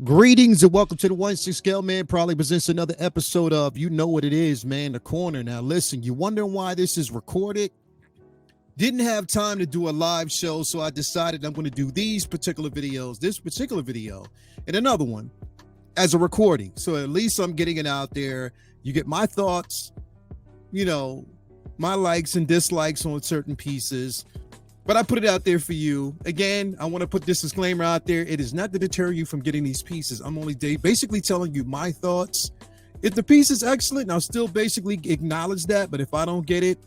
Greetings and welcome to the 1-6 Scale Man. Probably presents another episode of You Know What It Is, man, the corner. Now, listen, you wondering why this is recorded? Didn't have time to do a live show, so I decided I'm going to do these particular videos, this particular video, and another one as a recording. So at least I'm getting it out there. You get my thoughts, my likes and dislikes on certain pieces. But I put it out there for you. Again, I want to put this disclaimer out there. It is not to deter you from getting these pieces. I'm only basically telling you my thoughts. If the piece is excellent, I'll still basically acknowledge that. But if I don't get it,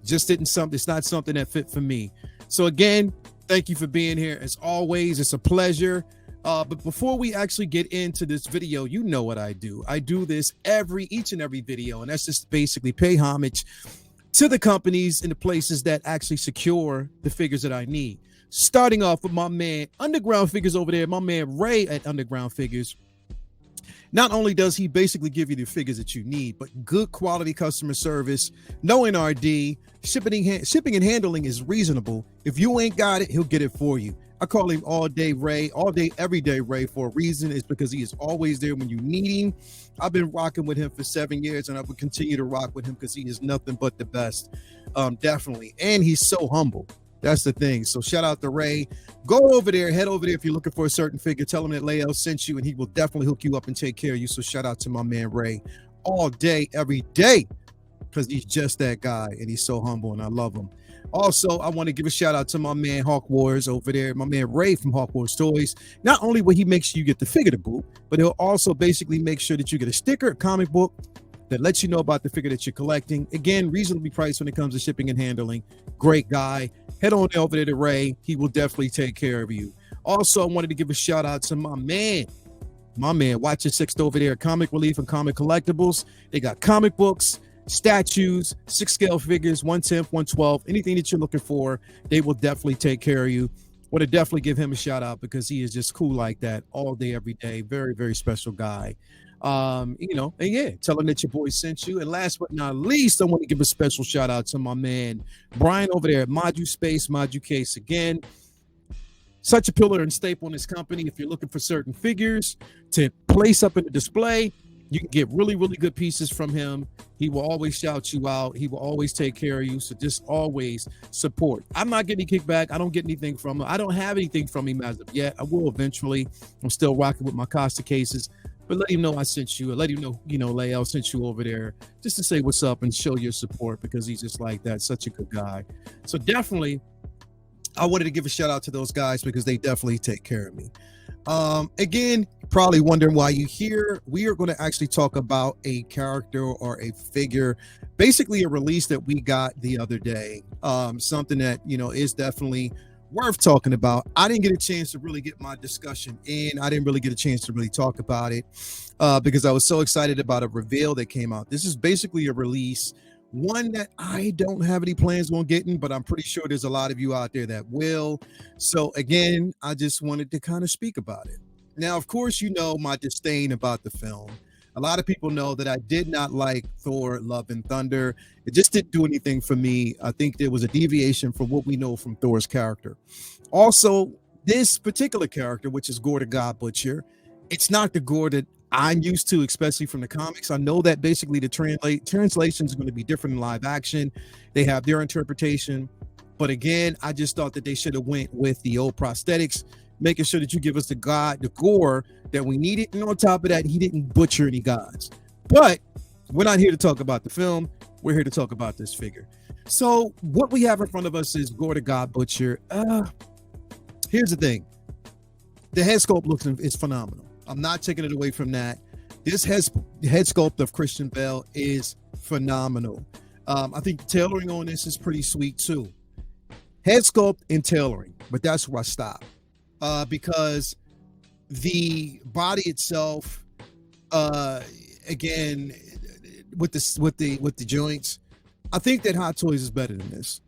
it's not something that fit for me. So again, thank you for being here. As always, it's a pleasure. But before we actually get into this video, you know what I do. I do this each and every video, and that's just basically pay homage to the companies and the places that actually secure the figures that I need. Starting off with my man Underground Figures over there, my man Ray at Underground Figures. Not only does he basically give you the figures that you need, but good quality customer service, no NRD, shipping and handling is reasonable. If you ain't got it, he'll get it for you. I call him all day Ray, all day, every day Ray for a reason. It's because he is always there when you need him. I've been rocking with him for 7 years, and I will continue to rock with him because he is nothing but the best. Definitely. And he's so humble. That's the thing. So shout out to Ray. Go over there, head over there if you're looking for a certain figure. Tell him that Lael sent you, and he will definitely hook you up and take care of you. So shout out to my man Ray all day, every day, because he's just that guy, and he's so humble, and I love him. Also, I want to give a shout out to my man Hawk Wars over there, my man Ray from Hawk Wars Toys. Not only will he make sure you get the figure to boot, but he'll also basically make sure that you get a sticker, a comic book that lets you know about the figure that you're collecting. Again, reasonably priced when it comes to shipping and handling. Great guy. Head on over there to Ray. He will definitely take care of you. Also, I wanted to give a shout out to my man, Watch Your Sixth over there, Comic Relief and Comic Collectibles. They got comic books, statues, 6-scale figures, 1/10, 1/12, anything that you're looking for, they will definitely take care of you. Want to definitely give him a shout out because he is just cool like that all day, every day. Very, very special guy. And yeah, tell him that your boy sent you. And last but not least, I want to give a special shout out to my man Brian over there at Modu Space, Modu Case. Again, such a pillar and staple in this company. If you're looking for certain figures to place up in the display, you can get really, really good pieces from him. He will always shout you out. He will always take care of you. So just always support. I'm not getting any kickback. I don't get anything from him. I don't have anything from him as of yet. I will eventually. I'm still rocking with my Costa cases. But let him know I sent you. Let him know, Lael sent you over there just to say what's up and show your support because he's just like that. Such a good guy. So definitely, I wanted to give a shout out to those guys because they definitely take care of me. Again, probably wondering why you're here. We are going to actually talk about a character or a figure, basically a release that we got the other day. Something that, is definitely worth talking about. I didn't get a chance to really get my discussion in. I didn't really get a chance to really talk about it because I was so excited about a reveal that came out. This is basically a release, one that I don't have any plans on getting, but I'm pretty sure there's a lot of you out there that will. So again, I just wanted to kind of speak about it. Now, of course, my disdain about the film. A lot of people know that I did not like Thor, Love and Thunder. It just didn't do anything for me. I think there was a deviation from what we know from Thor's character. Also, this particular character, which is Gorr the God Butcher, it's not the Gorr that I'm used to, especially from the comics. I know that basically the translations are going to be different in live action. They have their interpretation. But again, I just thought that they should have went with the old prosthetics, making sure that you give us the Gorr that we needed. And on top of that, he didn't butcher any gods. But we're not here to talk about the film. We're here to talk about this figure. So what we have in front of us is Gorr the God Butcher. Here's the thing. The head sculpt is phenomenal. I'm not taking it away from that. This head sculpt of Christian Bale is phenomenal. I think the tailoring on this is pretty sweet too. Head sculpt and tailoring, but that's where I stop. Because the body itself, again, with the joints, I think that Hot Toys is better than this,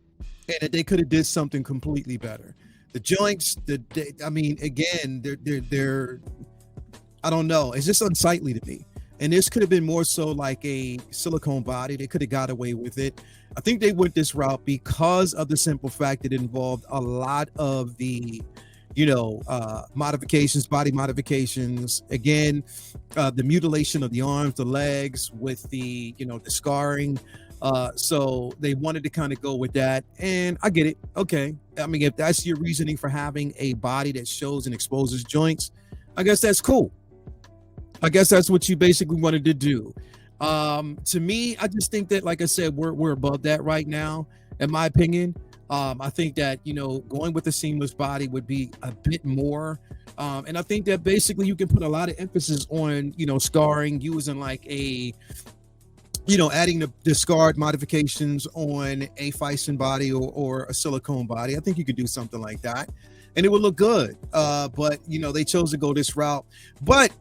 and that they could have did something completely better. The joints, again, they're I don't know. It's just unsightly to me. And this could have been more so like a silicone body. They could have got away with it. I think they went this route because of the simple fact that it involved a lot of the modifications, body modifications. Again, the mutilation of the arms, the legs, with the scarring. So they wanted to kind of go with that, and I get it. Okay, I mean, if that's your reasoning for having a body that shows and exposes joints, I guess that's cool. I guess that's what you basically wanted to do. To me, I just think that, like I said, we're above that right now, in my opinion. I think that going with a seamless body would be a bit more, and I think that basically you can put a lot of emphasis on scarring, using like a adding the scarred modifications on a Phison body, or a silicone body. I think you could do something like that, and it would look good. But they chose to go this route. But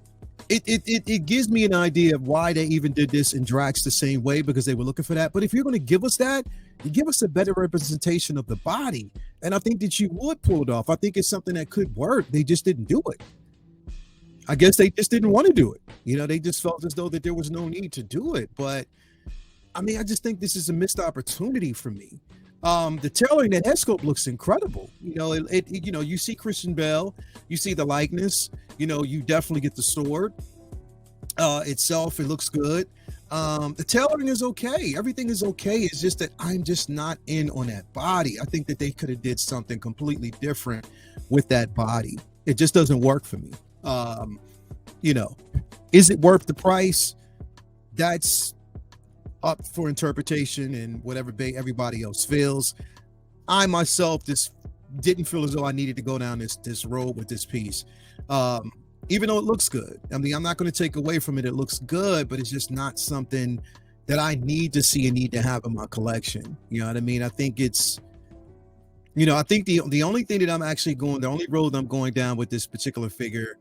it gives me an idea of why they even did this in Drax the same way, because they were looking for that. But if you're going to give us that, you give us a better representation of the body, and I think that you would pull it off. I think it's something that could work. They just didn't do it. I guess they just didn't want to do it. They just felt as though that there was no need to do it. But I mean, I just think this is a missed opportunity for me. The tailoring, that head sculpt looks incredible. You see Christian Bale, you see the likeness. You definitely get the sword itself. It looks good. The tailoring is okay. Everything is okay. It's just that I'm just not in on that body. I think that they could have did something completely different with that body. It just doesn't work for me. Is it worth the price? That's up for interpretation and whatever everybody else feels. I myself just didn't feel as though I needed to go down this road with this piece. Even though it looks good. I mean, I'm not going to take away from it. It looks good, but it's just not something that I need to see and need to have in my collection. You know what I mean? I think it's, I think the only thing that the only road I'm going down with this particular figure,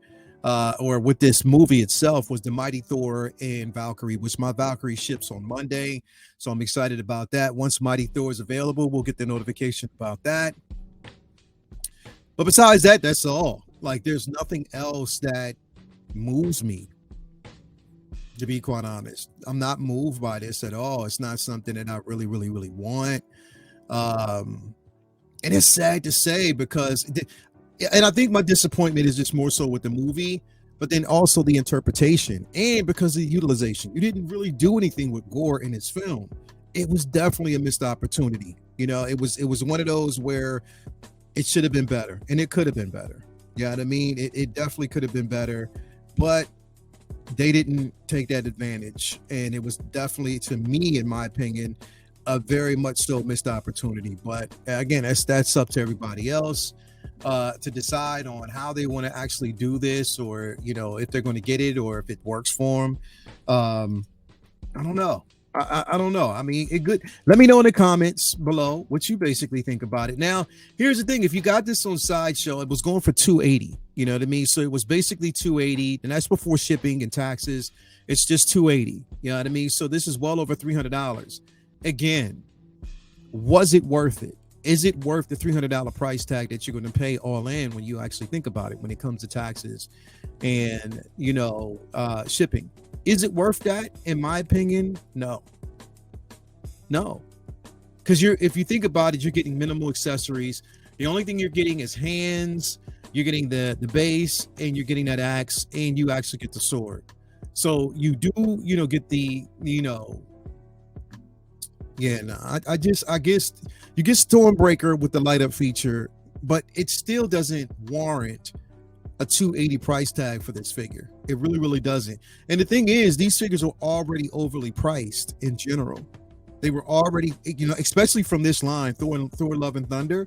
or with this movie itself, was the Mighty Thor and Valkyrie, which my Valkyrie ships on Monday. So I'm excited about that. Once Mighty Thor is available, we'll get the notification about that. But besides that, that's all. Like, there's nothing else that moves me, to be quite honest. I'm not moved by this at all. It's not something that I really, really, really want. And it's sad to say, because and I think my disappointment is just more so with the movie, but then also the interpretation, and because of the utilization. You didn't really do anything with Gorr in his film. It was definitely a missed opportunity. It was one of those where it should have been better, and it could have been better. You know what I mean? It definitely could have been better, but they didn't take that advantage. And it was definitely, to me, in my opinion, a very much so missed opportunity. But again, that's up to everybody else to decide on how they want to actually do this, or if they're going to get it, or if it works for them. I don't know. I don't know. I mean, it good. Let me know in the comments below what you basically think about it. Now, here's the thing: if you got this on Sideshow, it was going for $280. You know what I mean? So it was basically $280, and that's before shipping and taxes. It's just $280. You know what I mean? So this is well over $300. Again, was it worth it? Is it worth the $300 price tag that you're going to pay all in when you actually think about it, when it comes to taxes and shipping? Is it worth that? In my opinion, no. Because if you think about it, you're getting minimal accessories. The only thing you're getting is hands. You're getting the base, and you're getting that axe, and you actually get the sword. So you do, get the, I guess you get Stormbreaker with the light up feature, but it still doesn't warrant a $280 price tag for this figure. It really, really doesn't. And the thing is, these figures are already overly priced in general. They were already, especially from this line, Thor, Love and Thunder.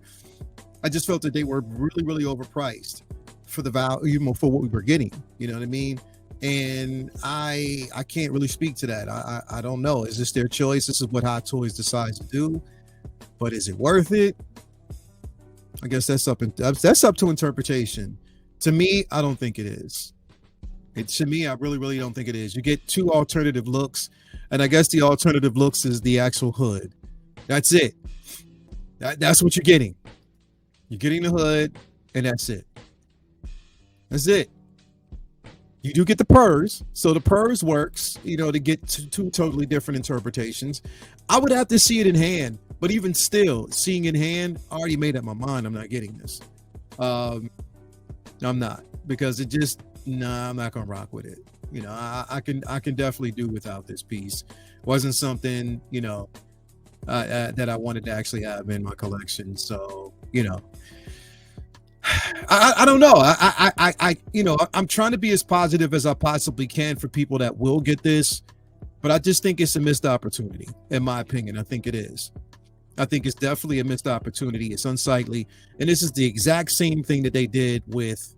I just felt that they were really, really overpriced for the value, for what we were getting. You know what I mean? And I can't really speak to that. I don't know. Is this their choice? This is what Hot Toys decides to do. But is it worth it? I guess that's up to interpretation. To me, I don't think it is. To me, I really, really don't think it is. You get two alternative looks, and I guess the alternative looks is the actual hood. That's it. That's what you're getting. You're getting the hood, and that's it. That's it. You do get the purrs, so the purrs works, to get two totally different interpretations. I would have to see it in hand, but even still, seeing in hand, I already made up my mind. I'm not getting this. I'm not, because it just, nah, I'm not gonna rock with it. I can definitely do without this piece. Wasn't something, that I wanted to actually have in my collection. So, I don't know. I'm trying to be as positive as I possibly can for people that will get this, but I just think it's a missed opportunity, in my opinion. I think it is. I think it's definitely a missed opportunity. It's unsightly, and this is the exact same thing that they did with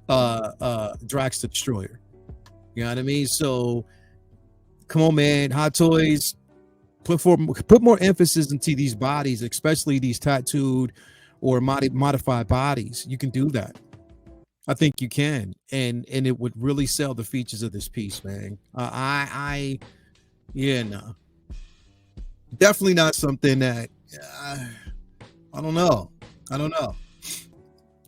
Drax the Destroyer. You know what I mean? So come on, man. Hot Toys, put more emphasis into these bodies, especially these tattooed or modified bodies. You can do that. I think you can, and it would really sell the features of this piece, man. Yeah, no, definitely not something that I don't know. I don't know.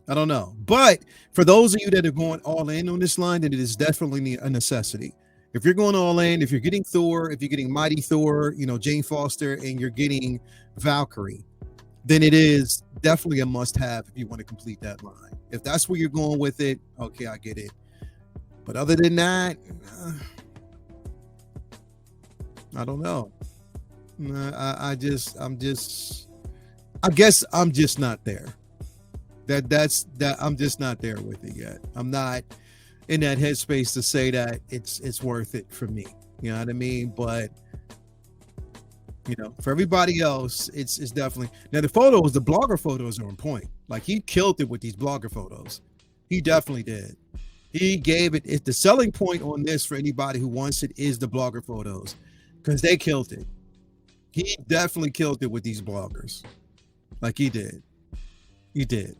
I don't know. But for those of you that are going all in on this line, then it is definitely a necessity. If you're going all in, if you're getting Thor, if you're getting Mighty Thor, Jane Foster, and you're getting Valkyrie, then it is definitely a must-have if you want to complete that line. If that's where you're going with it, okay, I get it. But other than that, I don't know. I guess I'm just not there. That's I'm just not there with it yet. I'm not in that headspace to say that it's worth it for me. You know what I mean? But for everybody else, it's definitely. Now the blogger photos are on point. Like, he killed it with these blogger photos. He definitely did. He gave it. It's the selling point on this for anybody who wants it is the blogger photos, because they killed it. He definitely killed it with these bloggers. Like, he did. He did.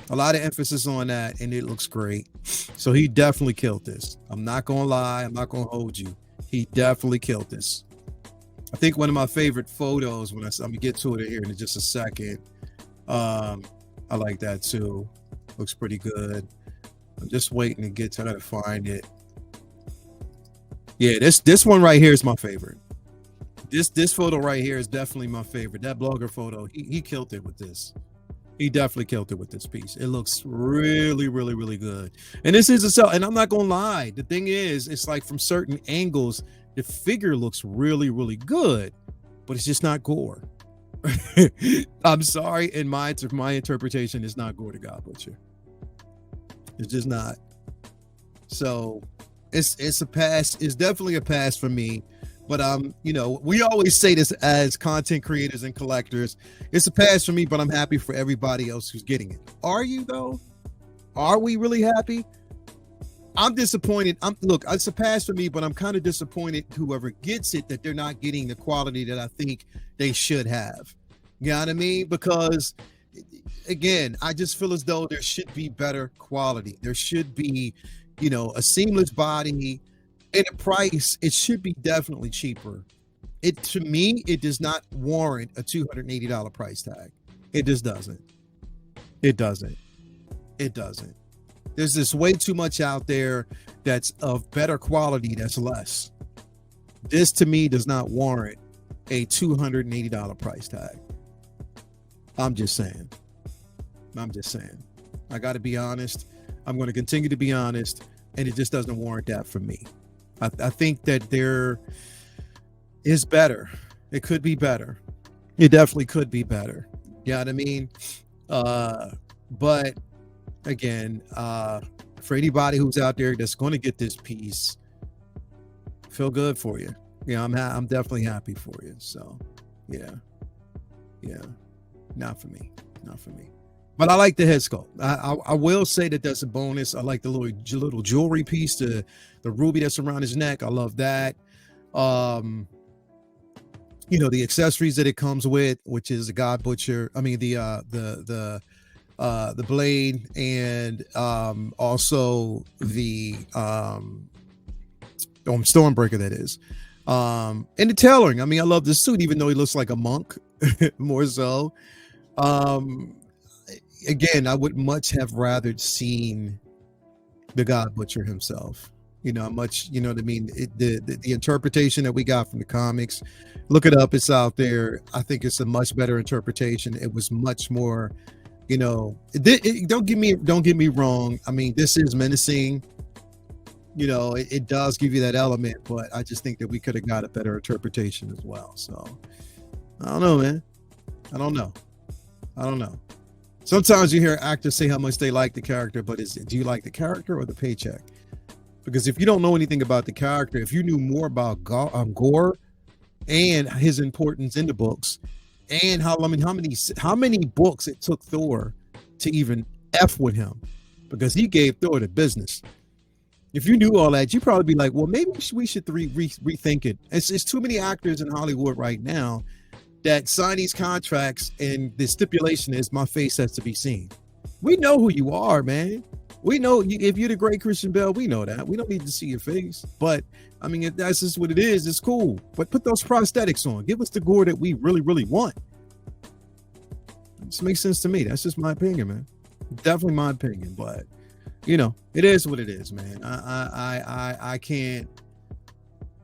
A lot of emphasis on that, and it looks great. So he definitely killed this. I'm not gonna lie. I'm not gonna hold you. He definitely killed this. I think one of my favorite photos, I'm gonna get to it here in just a second. I like that too. Looks pretty good. I'm just waiting to try to find it. Yeah, this one right here is my favorite. This photo right here is definitely my favorite. That blogger photo, he killed it with this. He definitely killed it with this piece. It looks really, really, really good. And this is a sell. And I'm not gonna lie. The thing is, it's like from certain angles, the figure looks really, really good, but it's just not Gorr. I'm sorry, in my interpretation, it's not Gorr the God Butcher. It's just not. So it's a pass. It's definitely a pass for me. But we always say this as content creators and collectors. It's a pass for me, but I'm happy for everybody else who's getting it. Are you though? Are we really happy? I'm disappointed. Look, it's a pass for me, but I'm kind of disappointed whoever gets it that they're not getting the quality that I think they should have. You know what I mean? Because again, I just feel as though there should be better quality. There should be, a seamless body. And the price, it should be definitely cheaper. To me, it does not warrant a $280 price tag. It just doesn't. It doesn't. There's just way too much out there that's of better quality that's less. This, to me, does not warrant a $280 price tag. I'm just saying. I got to be honest. I'm going to continue to be honest, and it just doesn't warrant that for me. I think that there is better. It could be better. It definitely could be better. You know what I mean? But again, for anybody who's out there that's going to get this piece, feel good for you. I'm definitely happy for you. So, yeah, not for me. But I like the head sculpt. I will say that that's a bonus. I like the little jewelry piece, the ruby that's around his neck. I love that. The accessories that it comes with, which is the God Butcher. I mean the blade, and also the Stormbreaker, that is. And the tailoring. I mean, I love the suit, even though he looks like a monk more so. Again, I would much have rather seen the God Butcher himself. You know what I mean? The interpretation that we got from the comics, look it up, it's out there. I think it's a much better interpretation. It was much more Don't get me wrong. I mean, this is menacing. It does give you that element, but I just think that we could have got a better interpretation as well. So I don't know, man. I don't know. Sometimes you hear actors say how much they like the character, but do you like the character or the paycheck? Because if you don't know anything about the character, if you knew more about Gorr and his importance in the books, and how many books it took Thor to even F with him, because he gave Thor the business. If you knew all that, you'd probably be like, well, maybe we should rethink it. It's too many actors in Hollywood right now that sign these contracts, and the stipulation is my face has to be seen. We know who you are, man. We know if you're the great Christian Bale, we know that. We don't need to see your face. But I mean, if that's just what it is, it's cool. But put those prosthetics on. Give us the Gorr that we really, really want. This makes sense to me. That's just my opinion, man. Definitely my opinion. But it is what it is, man. I can't,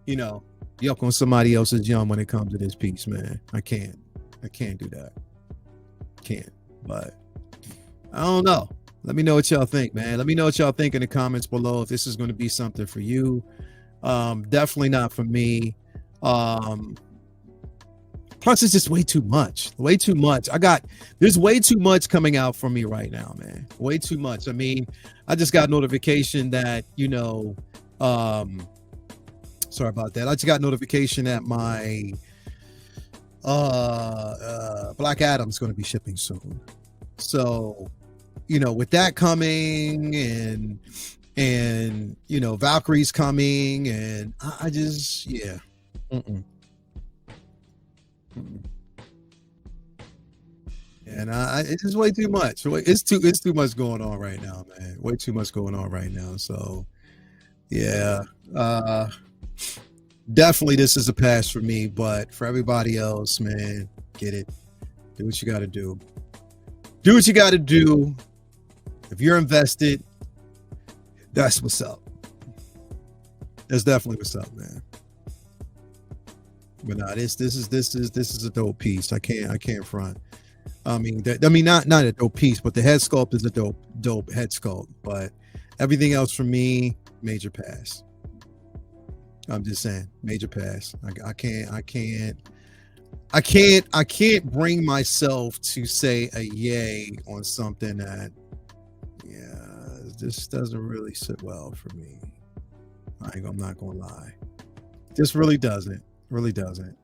yuck on somebody else's yum when it comes to this piece, man. I can't do that. Can't. But I don't know. Let me know what y'all think, man. Let me know what y'all think in the comments below if this is going to be something for you. Definitely not for me. Plus, it's just way too much. Way too much. There's way too much coming out for me right now, man. Way too much. I mean, I just got notification that, sorry about that. I just got notification that my Black Adam's going to be shipping soon. So, with that coming and Valkyrie's coming, and I just, yeah. And it's just way too much. It's too much going on right now, man. Way too much going on right now. So, yeah. Definitely this is a pass for me, but for everybody else, man, get it. Do what you got to do. Do what you got to do. If you're invested, that's what's up. That's definitely what's up, man. But nah, this is a dope piece. I can't front. I mean, not a dope piece, but the head sculpt is a dope head sculpt. But everything else for me, major pass. I'm just saying, major pass. I can't bring myself to say a yay on something that, this doesn't really sit well for me. I'm not gonna lie. Just really doesn't. Really doesn't.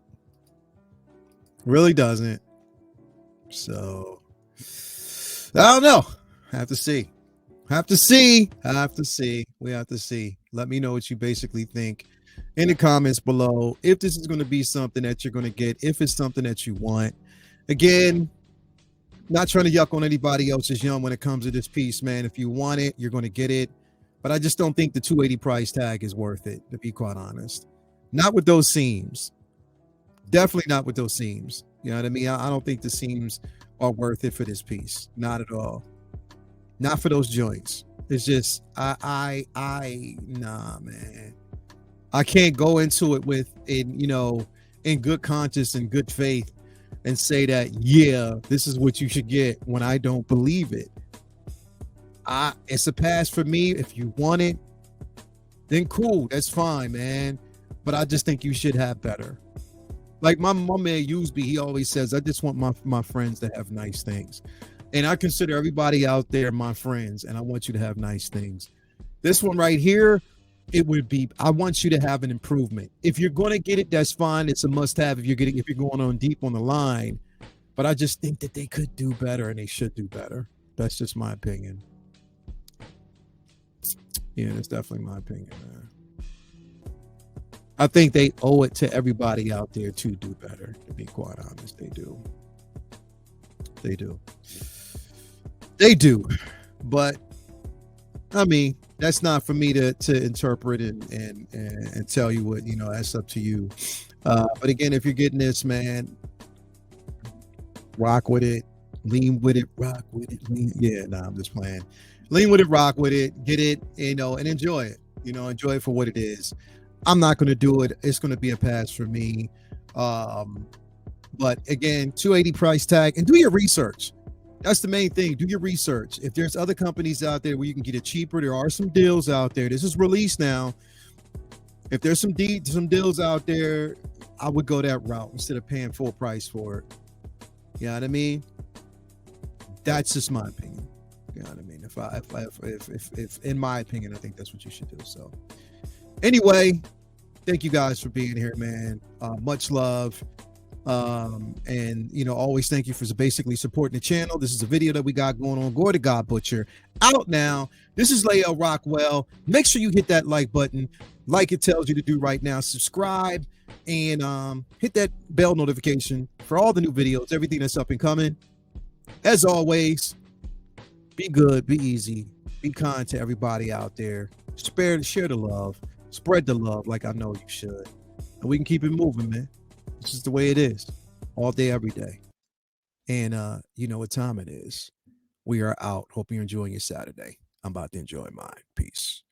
Really doesn't. So I don't know. Have to see. We have to see. Let me know what you basically think in the comments below. If this is going to be something that you're going to get, if it's something that you want. Again, not trying to yuck on anybody else's yum when it comes to this piece, man. If you want it, you're going to get it. But I just don't think the $280 price tag is worth it, to be quite honest. Not with those seams. Definitely not with those seams. You know what I mean? I don't think the seams are worth it for this piece. Not at all. Not for those joints. It's just, nah, man. I can't go into it in good conscience and good faith and say that, yeah, this is what you should get when I don't believe it. It's a pass for me. If you want it, then cool. That's fine, man. But I just think you should have better. Like my man Useby, he always says, I just want my friends to have nice things. And I consider everybody out there my friends, and I want you to have nice things. This one right here, I want you to have an improvement. If you're going to get it, that's fine. It's a must-have if you're going on deep on the line. But I just think that they could do better, and they should do better. That's just my opinion. Yeah, that's definitely my opinion, man. I think they owe it to everybody out there to do better, to be quite honest. They do. But I mean, that's not for me to interpret and tell you what, that's up to you. But again, if you're getting this, man, rock with it, lean with it, rock with it. I'm just playing. Lean with it, rock with it, get it, and enjoy it. Enjoy it for what it is. I'm not going to do it. It's going to be a pass for me. But again, $280 price tag, and do your research. That's the main thing. Do your research. If there's other companies out there where you can get it cheaper, there are some deals out there. This is released now. If there's some deals out there, I would go that route instead of paying full price for it. You know what I mean? That's just my opinion. You know what I mean? If in my opinion, I think that's what you should do. So anyway, thank you guys for being here, man. Much love. And always thank you for basically supporting the channel. This is a video that we got going on. Gorr the God Butcher out now. This is Lael Rockwell. Make sure you hit that like button, like it tells you to do right now. Subscribe and hit that bell notification for all the new videos, everything that's up and coming. As always, be good, be easy, be kind to everybody out there. Share the love, spread the love like I know you should, and we can keep it moving, man. This is the way it is, all day, every day. And you know what time it is. We are out. Hope you're enjoying your Saturday. I'm about to enjoy mine. Peace.